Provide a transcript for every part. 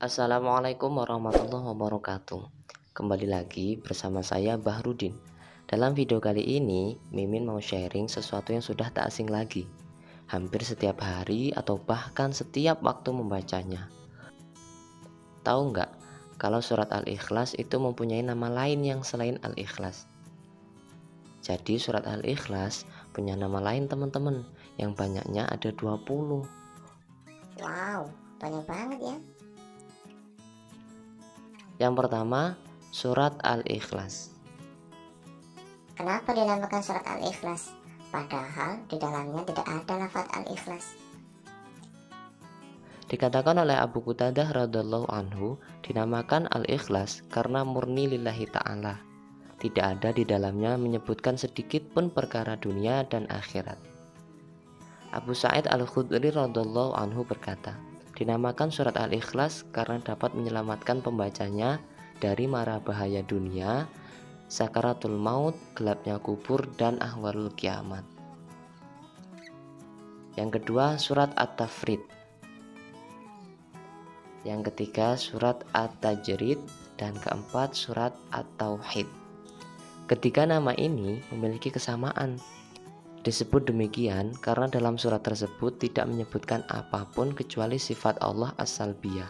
Assalamualaikum warahmatullahi wabarakatuh. Kembali lagi bersama saya Bahrudin. Dalam video kali ini, Mimin mau sharing sesuatu yang sudah tak asing lagi. Hampir setiap hari atau bahkan setiap waktu membacanya. Tahu nggak, kalau surat Al-Ikhlas itu mempunyai nama lain yang selain Al-Ikhlas. Jadi surat Al-Ikhlas punya nama lain teman-teman, yang banyaknya ada 20. Wow, banyak banget ya. Yang pertama, surat Al-Ikhlas. Kenapa dinamakan surat Al-Ikhlas? Padahal di dalamnya tidak ada lafaz Al-Ikhlas. Dikatakan oleh Abu Qutadah radhiallahu anhu, dinamakan Al-Ikhlas karena murni lillahi ta'ala. Tidak ada di dalamnya menyebutkan sedikit pun perkara dunia dan akhirat. Abu Sa'id Al-Khudri radhiallahu anhu berkata, dinamakan surat Al-Ikhlas karena dapat menyelamatkan pembacanya dari mara bahaya dunia, sakaratul maut, gelapnya kubur, dan ahwalul kiamat. Yang kedua, surat At-Tafrid. Yang ketiga, surat At-Tajrid. Dan keempat, surat At-Tauhid. Ketiga nama ini memiliki kesamaan. Disebut demikian karena dalam surat tersebut tidak menyebutkan apapun kecuali sifat Allah as-salbiyah,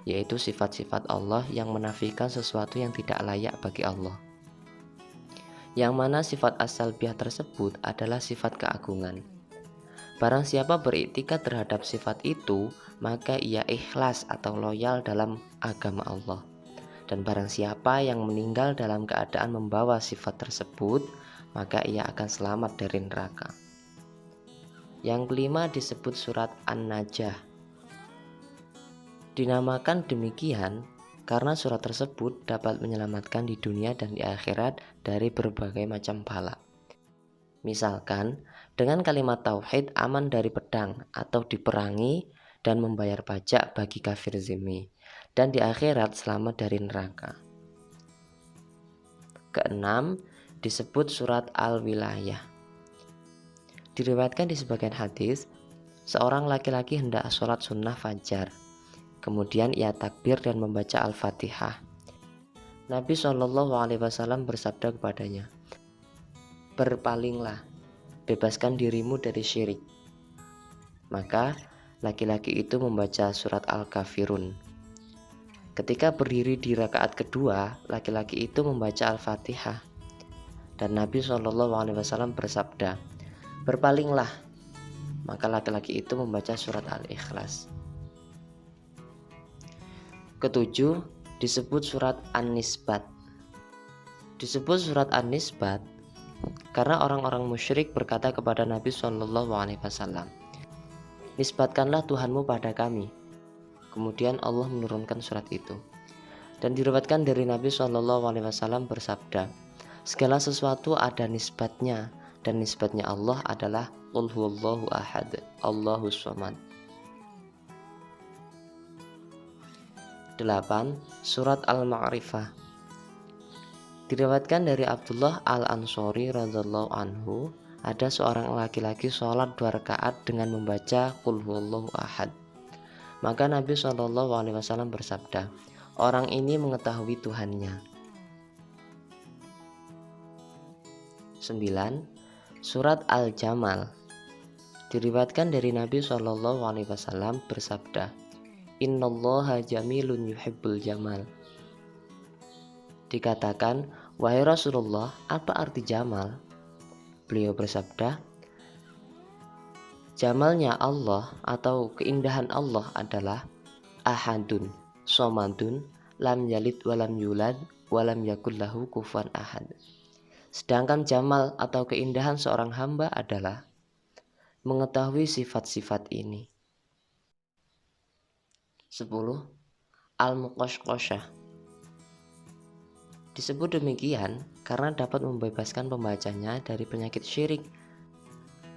yaitu sifat-sifat Allah yang menafikan sesuatu yang tidak layak bagi Allah. Yang mana sifat as-salbiyah tersebut adalah sifat keagungan. Barang siapa beriktikad terhadap sifat itu, maka ia ikhlas atau loyal dalam agama Allah. Dan barang siapa yang meninggal dalam keadaan membawa sifat tersebut, maka ia akan selamat dari neraka. Yang kelima disebut surat An-Najah. Dinamakan demikian karena surat tersebut dapat menyelamatkan di dunia dan di akhirat dari berbagai macam bala. Misalkan, dengan kalimat tauhid aman dari pedang atau diperangi dan membayar pajak bagi kafir zimmi, dan di akhirat selamat dari neraka. Keenam, disebut surat Al-Wilayah. Diriwayatkan di sebagian hadis, seorang laki-laki hendak sholat sunnah fajar. Kemudian ia takbir dan membaca Al-Fatihah. Nabi SAW bersabda kepadanya, "Berpalinglah, bebaskan dirimu dari syirik." Maka laki-laki itu membaca surat Al-Kafirun. Ketika berdiri di rakaat kedua, laki-laki itu membaca Al-Fatihah. Dan Nabi SAW bersabda, "Berpalinglah." Maka laki-laki itu membaca surat Al-Ikhlas. Ketujuh, disebut surat An-Nisbat. Disebut surat An-Nisbat karena orang-orang musyrik berkata kepada Nabi SAW, "Nisbatkanlah Tuhanmu pada kami." Kemudian Allah menurunkan surat itu. Dan diriwayatkan dari Nabi SAW bersabda, segala sesuatu ada nisbatnya, dan nisbatnya Allah adalah Qul huwallahu ahad, Allahus samad. 8. Surat Al-Ma'rifah. Diriwayatkan dari Abdullah Al-Ansori radhiallahu anhu, ada seorang laki-laki sholat 2 rakaat dengan membaca Qul huwallahu ahad. Maka Nabi SAW bersabda, orang ini mengetahui Tuhannya. 9. Surat Al-Jamal. Diriwayatkan dari Nabi SAW bersabda, Innallaha jamilun yuhibbul jamal. Dikatakan, wahai Rasulullah, apa arti jamal? Beliau bersabda, jamalnya Allah atau keindahan Allah adalah ahadun, somadun, lam yalid walam yulad, walam yakul lahu kufuwan ahad. Sedangkan jamal atau keindahan seorang hamba adalah mengetahui sifat-sifat ini. 10. Al-Muqashqashah. Disebut demikian karena dapat membebaskan pembacanya dari penyakit syirik.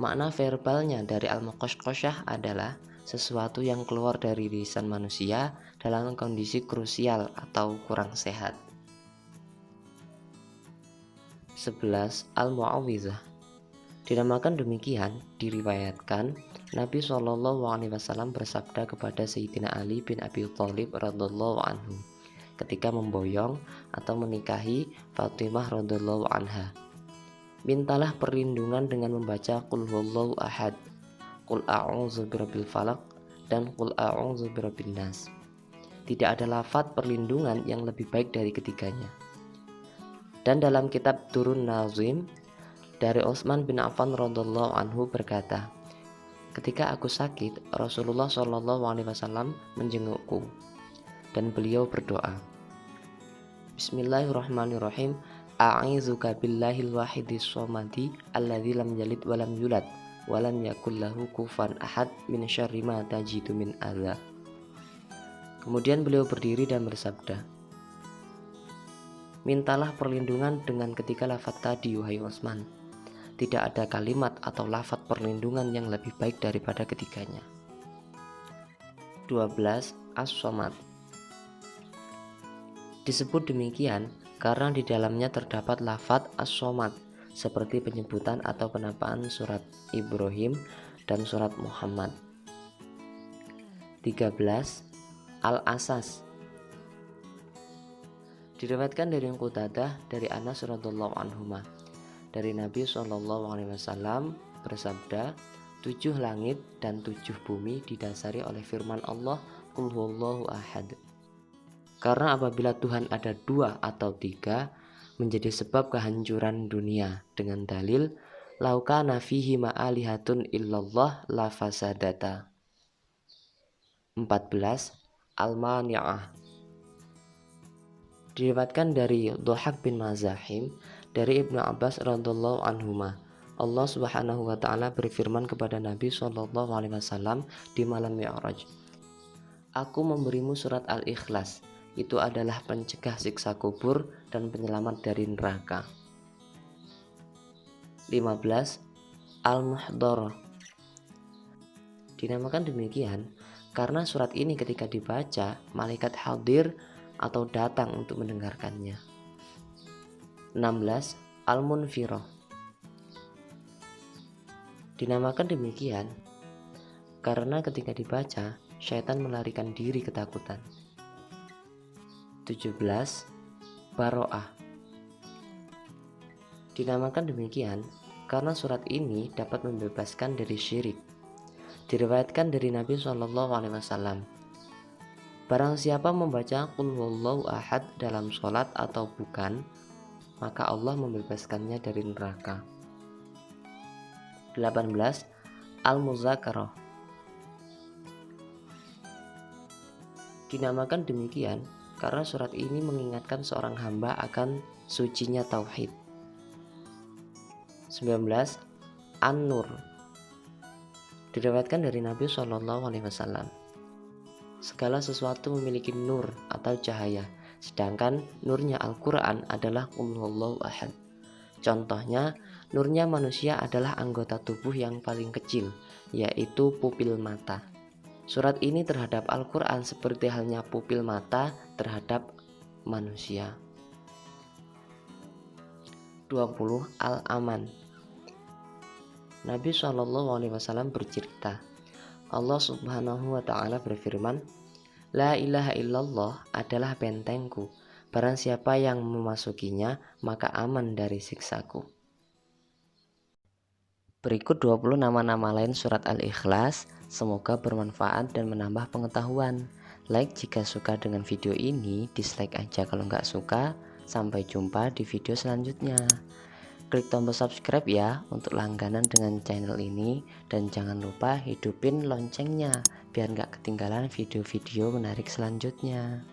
Makna verbalnya dari Al-Muqashqashah adalah sesuatu yang keluar dari lisan manusia dalam kondisi krusial atau kurang sehat. 11. Al-Mu'awwizah. Dinamakan demikian diriwayatkan Nabi SAW bersabda kepada Sayyidina Ali bin Abi Thalib radhiyallahu anhu ketika memboyong atau menikahi Fatimah radhiyallahu anha, mintalah perlindungan dengan membaca Qul huwallahu ahad, Qul a'udzu birabbil falaq, dan Qul a'udzu birabbin nas. Tidak ada lafaz perlindungan yang lebih baik dari ketiganya. Dan dalam kitab Durrun Nazim dari Utsman bin Affan radhiyallahu anhu berkata, ketika aku sakit, Rasulullah SAW menjengukku dan beliau berdoa, Bismillahirrahmanirrahim, a'idzuka billahil wahidis shomadi alladzi lam yalid walam yulad walam yakul lahu kufuwan ahad min syarri ma tajidu min adza. Kemudian beliau berdiri dan bersabda, mintalah perlindungan dengan ketiga lafaz tadi, wahai Utsman. Tidak ada kalimat atau lafaz perlindungan yang lebih baik daripada ketiganya. 12. As-Somad. Disebut demikian karena di dalamnya terdapat lafaz As-Somad seperti penyebutan atau penamaan surat Ibrahim dan surat Muhammad. 13. Al-Asas. Diriwayatkan dari Qutadah dari Anas radhiyallahu anhuma, dari Nabi SAW bersabda, 7 langit dan 7 bumi didasari oleh firman Allah, Qul huwallahu ahad. Karena apabila Tuhan ada 2 atau 3, menjadi sebab kehancuran dunia dengan dalil lau kana fihi ma'alihatun illallah la fasadata. 14. Al-Mani'ah. Diriwayatkan dari Dhahak bin Mazahim dari Ibnu Abbas radhiyallahu anhuma, Allah Subhanahu wa taala berfirman kepada Nabi SAW di malam Mi'raj, Aku memberimu surat Al-Ikhlas, itu adalah pencegah siksa kubur dan penyelamat dari neraka. 15. Al-Muhdharah. Dinamakan demikian karena surat ini ketika dibaca, malaikat hadir atau datang untuk mendengarkannya. 16. Al-Munfirah. Dinamakan demikian karena ketika dibaca, syaitan melarikan diri ketakutan. 17. Baro'ah. Dinamakan demikian karena surat ini dapat membebaskan dari syirik. Diriwayatkan dari Nabi SAW, barang siapa membaca Qul huwallahu ahad dalam sholat atau bukan, maka Allah membebaskannya dari neraka. 18. Al-Muzakarah. Dinamakan demikian karena surat ini mengingatkan seorang hamba akan sucinya tauhid. 19. An-Nur. Diriwayatkan dari Nabi SAW, segala sesuatu memiliki nur atau cahaya, sedangkan nurnya Al-Quran adalah Qul huwallahu ahad. Contohnya, nurnya manusia adalah anggota tubuh yang paling kecil, yaitu pupil mata. Surat ini terhadap Al-Quran seperti halnya pupil mata terhadap manusia. 20. Al-Aman. Nabi SAW bercerita, Allah Subhanahu wa ta'ala berfirman, La ilaha illallah adalah bentengku, barang siapa yang memasukinya maka aman dari siksaku. Berikut 20 nama-nama lain surat Al-Ikhlas, semoga bermanfaat dan menambah pengetahuan. Like jika suka dengan video ini, dislike aja kalau nggak suka. Sampai jumpa di video selanjutnya. Klik tombol subscribe ya untuk langganan dengan channel ini, dan jangan lupa hidupin loncengnya biar nggak ketinggalan video-video menarik selanjutnya.